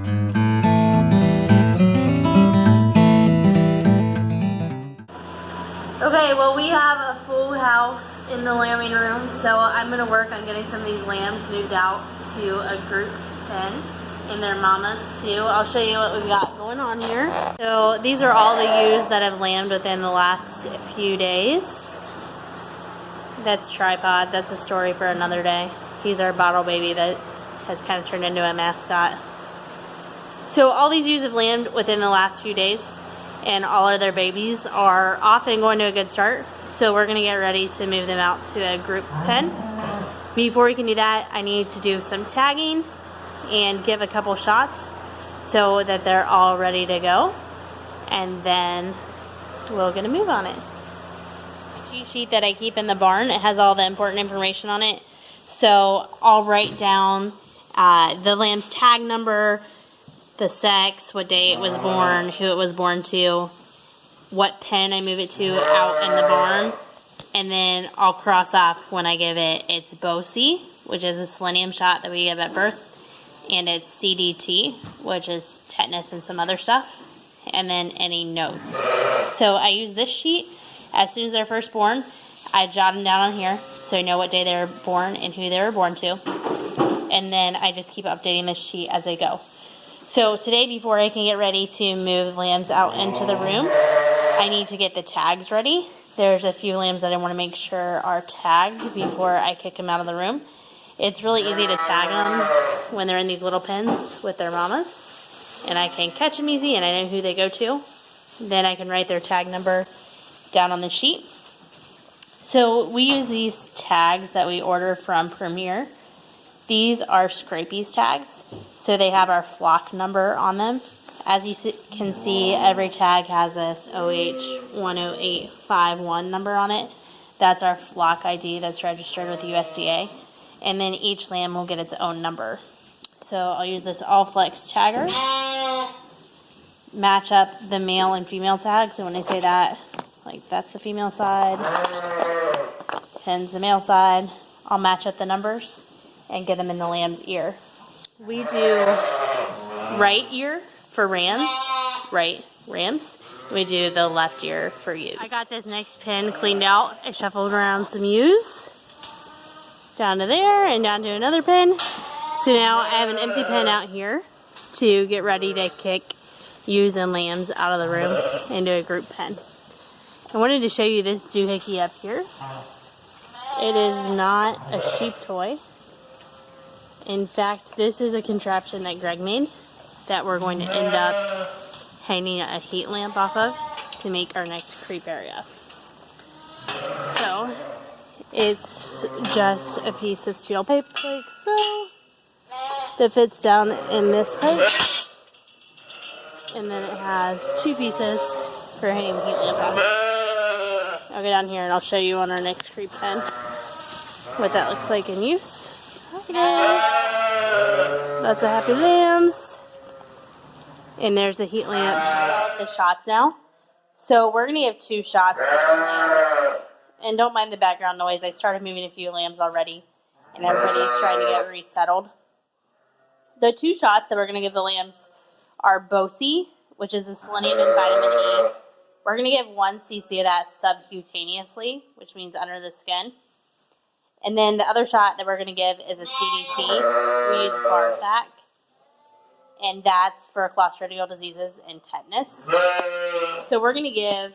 Okay, well we have a full house in the lambing room, so I'm going to work on getting some of these lambs moved out to a group pen and their mamas too. I'll show you what we've got going on here. So these are all the ewes that have lambed within the last few days. That's Tripod. That's a story for another day. He's our bottle baby that has kind of turned into a mascot. So all these ewes have lambed within the last few days, and all of their babies are off and going to a good start. So we're going to get ready to move them out to a group pen. Before we can do that, I need to do some tagging and give a couple shots so that they're all ready to go. And then we're going to move on it. The cheat sheet that I keep in the barn, it has all the important information on it. So I'll write down the lamb's tag number, the sex, what day it was born, who it was born to, what pen I move it to out in the barn, and then I'll cross off when I give it its BOC, which is a selenium shot that we give at birth, and its CDT, which is tetanus and some other stuff, and then any notes. So I use this sheet. As soon as they're first born, I jot them down on here so I know what day they were born and who they were born to, and then I just keep updating this sheet as I go. So today, before I can get ready to move lambs out into the room, I need to get the tags ready. There's a few lambs that I want to make sure are tagged before I kick them out of the room. It's really easy to tag them when they're in these little pens with their mamas, and I can catch them easy and I know who they go to. Then I can write their tag number down on the sheet. So we use these tags that we order from Premier. These are Scrapey's tags, so they have our flock number on them. As you can see, every tag has this OH10851 number on it. That's our flock ID that's registered with USDA. And then each lamb will get its own number. So I'll use this All-Flex tagger. Match up the male and female tags. So when I say that, like that's the female side, pen's the male side. I'll match up the numbers and get them in the lamb's ear. We do right ear for rams, right rams. We do the left ear for ewes. I got this next pen cleaned out. I shuffled around some ewes down to there and down to another pen. So now I have an empty pen out here to get ready to kick ewes and lambs out of the room into a group pen. I wanted to show you this doohickey up here. It is not a sheep toy. In fact, this is a contraption that Greg made that we're going to end up hanging a heat lamp off of to make our next creep area. So, it's just a piece of steel pipe like so that fits down in this pipe. And then it has two pieces for hanging the heat lamp on. I'll go down here and I'll show you on our next creep pen what that looks like in use. Okay. Lots of happy lambs. And there's the heat lamp, the shots now. So we're going to give 2 shots to the lambs. And don't mind the background noise. I started moving a few lambs already, and everybody's trying to get resettled. The 2 shots that we're going to give the lambs are BOC, which is the selenium and vitamin E. We're going to give 1 cc of that subcutaneously, which means under the skin. And then the other shot that we're going to give is a CDT. We use Barvac, and that's for clostridial diseases and tetanus. So we're going to give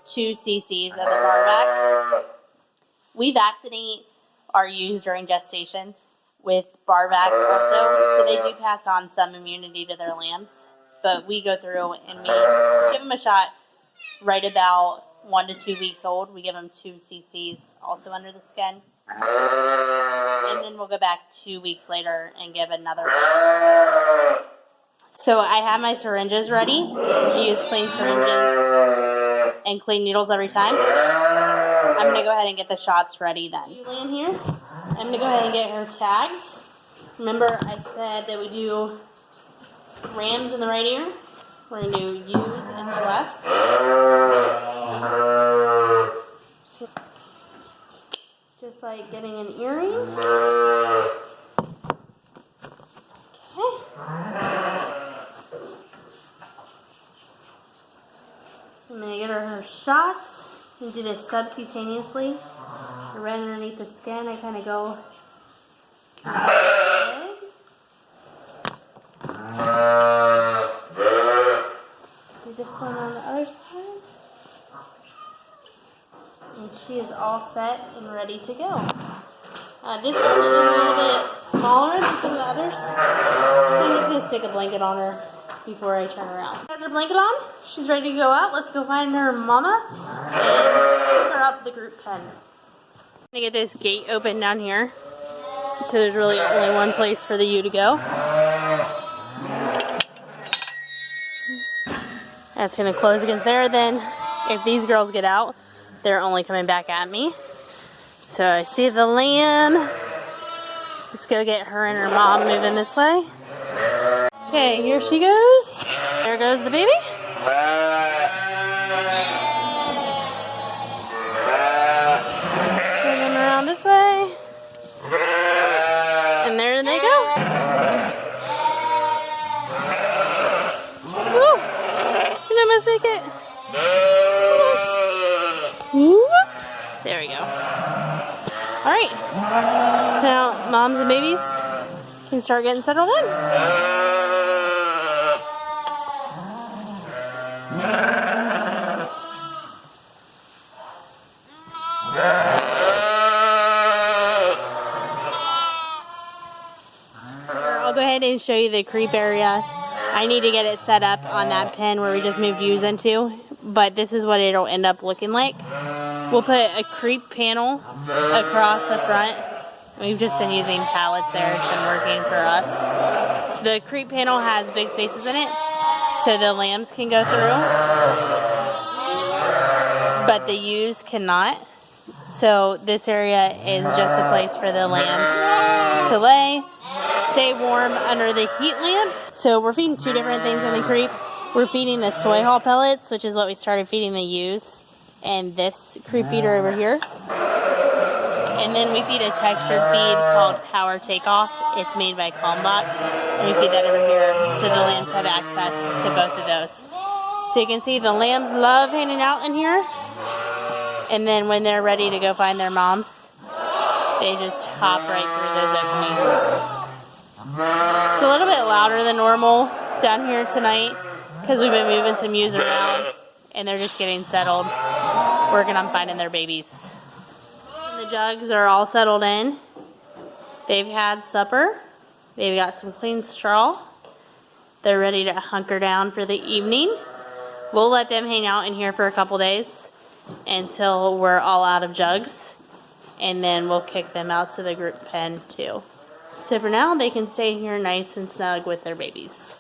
2 cc's of the Barvac. We vaccinate our ewes during gestation with Barvac also, so they do pass on some immunity to their lambs. But we go through and we give them a shot right about 1 to 2 weeks old. We give them 2 cc's also under the skin. And then we'll go back 2 weeks later and give another one. So I have my syringes ready. We use clean syringes and clean needles every time. I'm going to go ahead and get the shots ready then. You lay in here. I'm going to go ahead and get her tagged. Remember I said that we do rams in the right ear. We're going to do ewes in the left. Just like getting an earring. Okay. shots. You do this subcutaneously. Right underneath the skin, I kind of go. Do this one on the other side. And she is all set and ready to go. This one is a little bit smaller than some of the others. So I'm just going to stick a blanket on her before I turn around. Has her blanket on. She's ready to go out. Let's go find her mama and take her out to the group pen. I'm going to get this gate open down here. So there's really only one place for the ewe to go. That's going to close against there. Then if these girls get out, they're only coming back at me. So I see the lamb. Let's go get her and her mom moving this way. Okay, here she goes. There goes the baby. Swinging around this way. And there they go. Woo! Did I almost make it? Whoop. There we go. Alright. Now, moms and babies can start getting settled in. I'll go ahead and show you the creep area. I need to get it set up on that pen where we just moved ewes into, but this is what it'll end up looking like. We'll put a creep panel across the front. We've just been using pallets there. It's been working for us. The creep panel has big spaces in it, so the lambs can go through, but the ewes cannot. So this area is just a place for the lambs to lay, stay warm under the heat lamp. So we're feeding two different things in the creep. We're feeding the soy hull pellets, which is what we started feeding the ewes, and this creep feeder over here. And then we feed a textured feed called Power Takeoff. It's made by Kalmbach. And we feed that over here so the lambs have access to both of those. So you can see the lambs love hanging out in here. And then when they're ready to go find their moms, they just hop right through those openings. It's a little bit louder than normal down here tonight because we've been moving some ewes around and they're just getting settled, working on finding their babies. And the jugs are all settled in. They've had supper. They've got some clean straw. They're ready to hunker down for the evening. We'll let them hang out in here for a couple days until we're all out of jugs, and then we'll kick them out to the group pen too. So for now, they can stay here nice and snug with their babies.